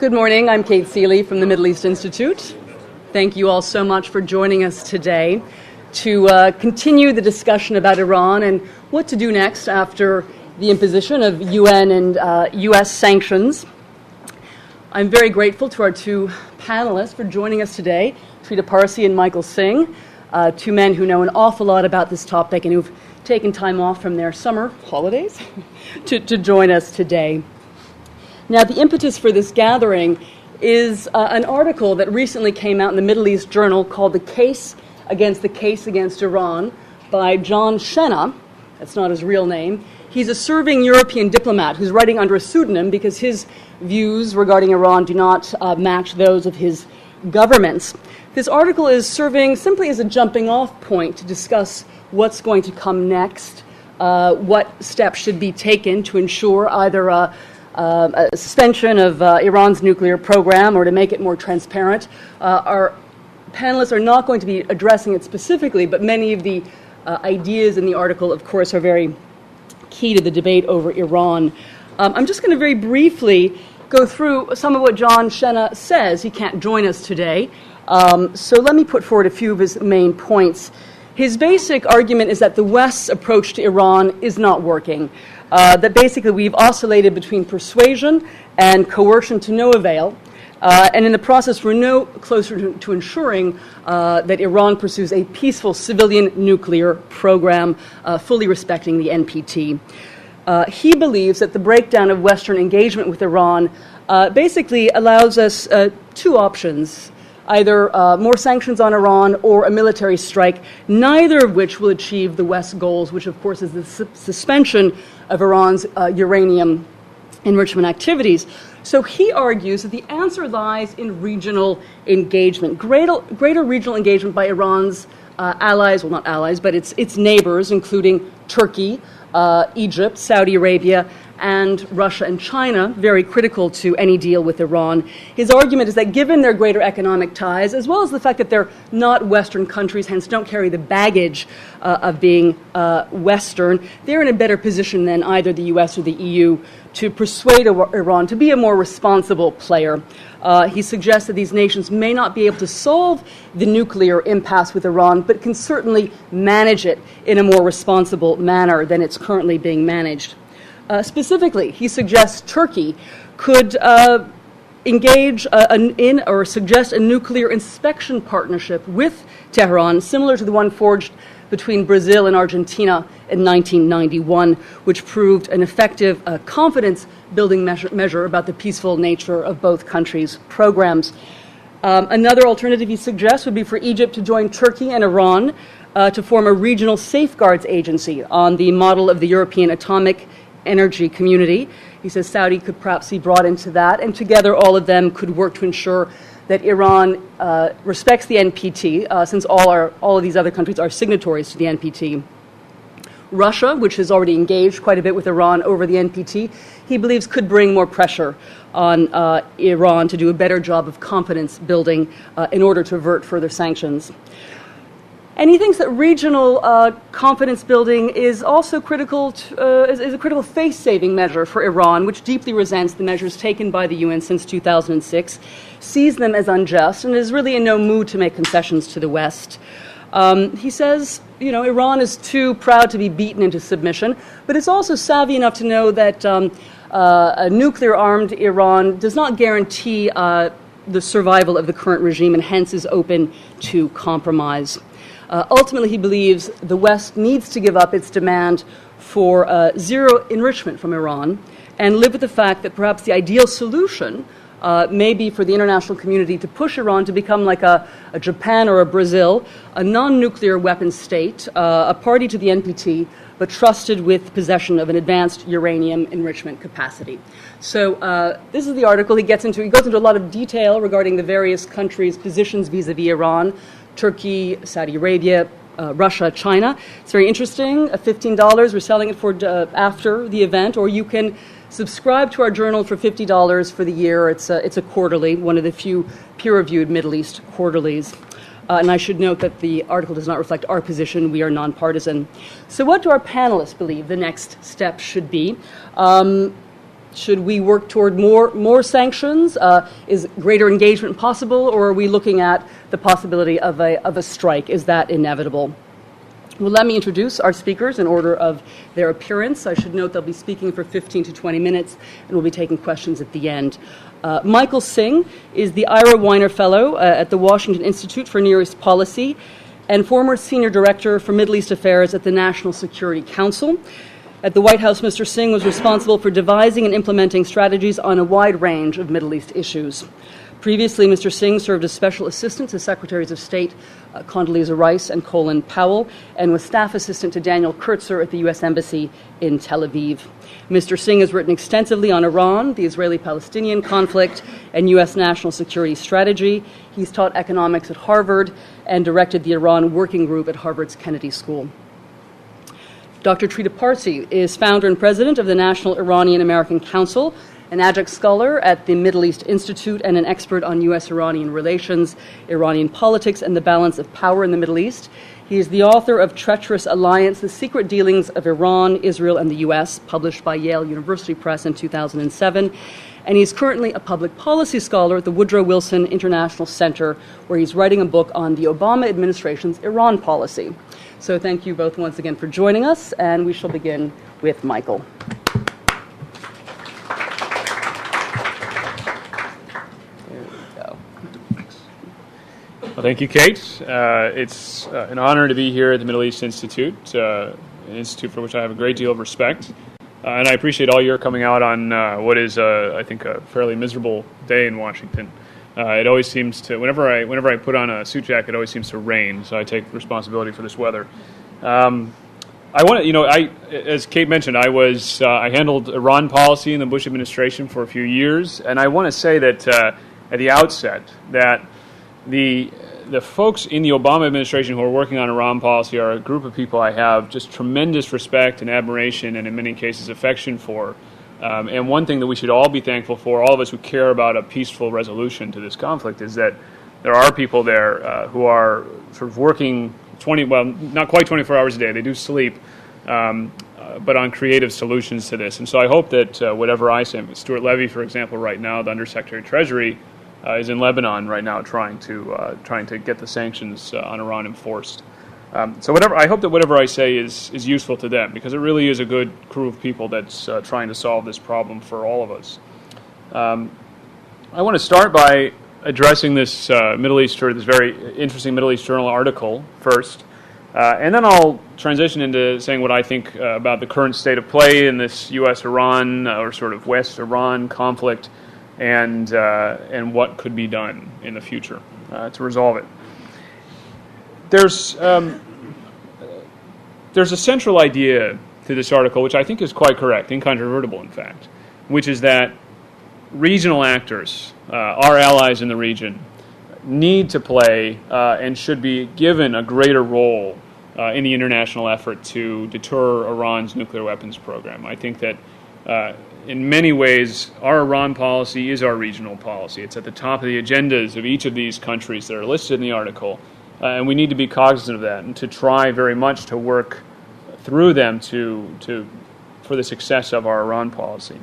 Good morning. I'm Kate Seeley from the Middle East Institute. Thank you all so much for joining us today to continue the discussion about Iran and what to do next after the imposition of UN and U.S. sanctions. I'm very grateful to our two panelists for joining us today, Trita Parsi and Michael Singh, two men who know an awful lot about this topic and who've taken time off from their summer holidays to join us today. Now, the impetus for this gathering is an article that recently came out in the Middle East Journal called The Case Against Iran by John Shenna. That's not his real name. He's a serving European diplomat who's writing under a pseudonym because his views regarding Iran do not match those of his governments. This article is serving simply as a jumping-off point to discuss what's going to come next, what steps should be taken to ensure either a suspension of Iran's nuclear program or to make it more transparent. Our panelists are not going to be addressing it specifically, but many of the ideas in the article, of course, are very key to the debate over Iran. I'm just going to very briefly go through some of what John Shenna says. He can't join us today, so let me put forward a few of his main points. His basic argument is that the West's approach to Iran is not working, that basically we've oscillated between persuasion and coercion to no avail, and in the process we're no closer to ensuring that Iran pursues a peaceful civilian nuclear program, fully respecting the NPT. He believes that the breakdown of Western engagement with Iran basically allows us two options: either more sanctions on Iran or a military strike, neither of which will achieve the West's goals, which of course is the suspension of Iran's uranium enrichment activities. So he argues that the answer lies in regional engagement, greater regional engagement by Iran's allies, well, not allies, but its neighbors, including Turkey, Egypt, Saudi Arabia, and Russia and China, very critical to any deal with Iran. His argument is that given their greater economic ties, as well as the fact that they're not Western countries, hence don't carry the baggage of being Western, they're in a better position than either the U.S. or the EU to persuade Iran to be a more responsible player. He suggests that these nations may not be able to solve the nuclear impasse with Iran, but can certainly manage it in a more responsible manner than it's currently being managed. Specifically, he suggests Turkey could engage in or suggest a nuclear inspection partnership with Tehran, similar to the one forged between Brazil and Argentina in 1991, which proved an effective confidence-building measure about the peaceful nature of both countries' programs. Another alternative he suggests would be for Egypt to join Turkey and Iran to form a regional safeguards agency on the model of the European Atomic Energy Community. He says Saudi could perhaps be brought into that, and together all of them could work to ensure that Iran respects the NPT, since all of these other countries are signatories to the NPT. Russia, which has already engaged quite a bit with Iran over the NPT, he believes could bring more pressure on Iran to do a better job of confidence building in order to avert further sanctions. And he thinks that regional confidence building is also critical is a critical face-saving measure for Iran, which deeply resents the measures taken by the UN since 2006, sees them as unjust, and is really in no mood to make concessions to the West. He says, Iran is too proud to be beaten into submission, but it's also savvy enough to know that a nuclear-armed Iran does not guarantee the survival of the current regime, and hence is open to compromise. Ultimately, he believes the West needs to give up its demand for zero enrichment from Iran and live with the fact that perhaps the ideal solution may be for the international community to push Iran to become like a Japan or a Brazil, a non-nuclear weapons state, a party to the NPT, but trusted with possession of an advanced uranium enrichment capacity. So this is the article. He goes into a lot of detail regarding the various countries' positions vis-a-vis Iran: Turkey, Saudi Arabia, Russia, China. It's very interesting. $15. We're selling it for after the event, or you can subscribe to our journal for $50 for the year. It's a quarterly, one of the few peer-reviewed Middle East quarterlies. And I should note that the article does not reflect our position. We are nonpartisan. So what do our panelists believe the next step should be? Should we work toward more sanctions? Is greater engagement possible, or are we looking at the possibility of a strike? Is that inevitable? Well, let me introduce our speakers in order of their appearance. I should note they'll be speaking for 15 to 20 minutes, and we'll be taking questions at the end. Michael Singh is the Ira Weiner Fellow at the Washington Institute for Near East Policy and former Senior Director for Middle East Affairs at the National Security Council. At the White House, Mr. Singh was responsible for devising and implementing strategies on a wide range of Middle East issues. Previously, Mr. Singh served as Special Assistant to Secretaries of State Condoleezza Rice and Colin Powell, and was Staff Assistant to Daniel Kurtzer at the U.S. Embassy in Tel Aviv. Mr. Singh has written extensively on Iran, the Israeli-Palestinian conflict, and U.S. national security strategy. He's taught economics at Harvard and directed the Iran Working Group at Harvard's Kennedy School. Dr. Trita Parsi is founder and president of the National Iranian-American Council, an adjunct scholar at the Middle East Institute, and an expert on U.S.-Iranian relations, Iranian politics, and the balance of power in the Middle East. He is the author of Treacherous Alliance, The Secret Dealings of Iran, Israel, and the U.S., published by Yale University Press in 2007. And he's currently a public policy scholar at the Woodrow Wilson International Center, where he's writing a book on the Obama administration's Iran policy. So thank you both once again for joining us, and we shall begin with Michael. Well, thank you, Kate. It's an honor to be here at the Middle East Institute, an institute for which I have a great deal of respect. And I appreciate all your coming out on what is, I think, a fairly miserable day in Washington. It always seems to, whenever I put on a suit jacket, it always seems to rain, so I take responsibility for this weather. I want to, as Kate mentioned, I handled Iran policy in the Bush administration for a few years, and I want to say that at the outset that the folks in the Obama administration who are working on Iran policy are a group of people I have just tremendous respect and admiration, and in many cases affection for. And one thing that we should all be thankful for, all of us who care about a peaceful resolution to this conflict, is that there are people there who are sort of working not quite 24 hours a day. They do sleep, but on creative solutions to this. And so I hope that whatever I say, Stuart Levy, for example, right now, the Undersecretary of Treasury, is in Lebanon right now trying to get the sanctions on Iran enforced. So I hope that whatever I say is useful to them, because it really is a good crew of people that's trying to solve this problem for all of us. I want to start by addressing this this very interesting Middle East Journal article first, and then I'll transition into saying what I think about the current state of play in this U.S.-Iran or sort of West-Iran conflict, and what could be done in the future to resolve it. There's a central idea to this article, which I think is quite correct, incontrovertible, in fact, which is that regional actors, our allies in the region, need to play and should be given a greater role in the international effort to deter Iran's nuclear weapons program. I think that in many ways, our Iran policy is our regional policy. It's at the top of the agendas of each of these countries that are listed in the article, and we need to be cognizant of that and to try very much to work through them for the success of our Iran policy.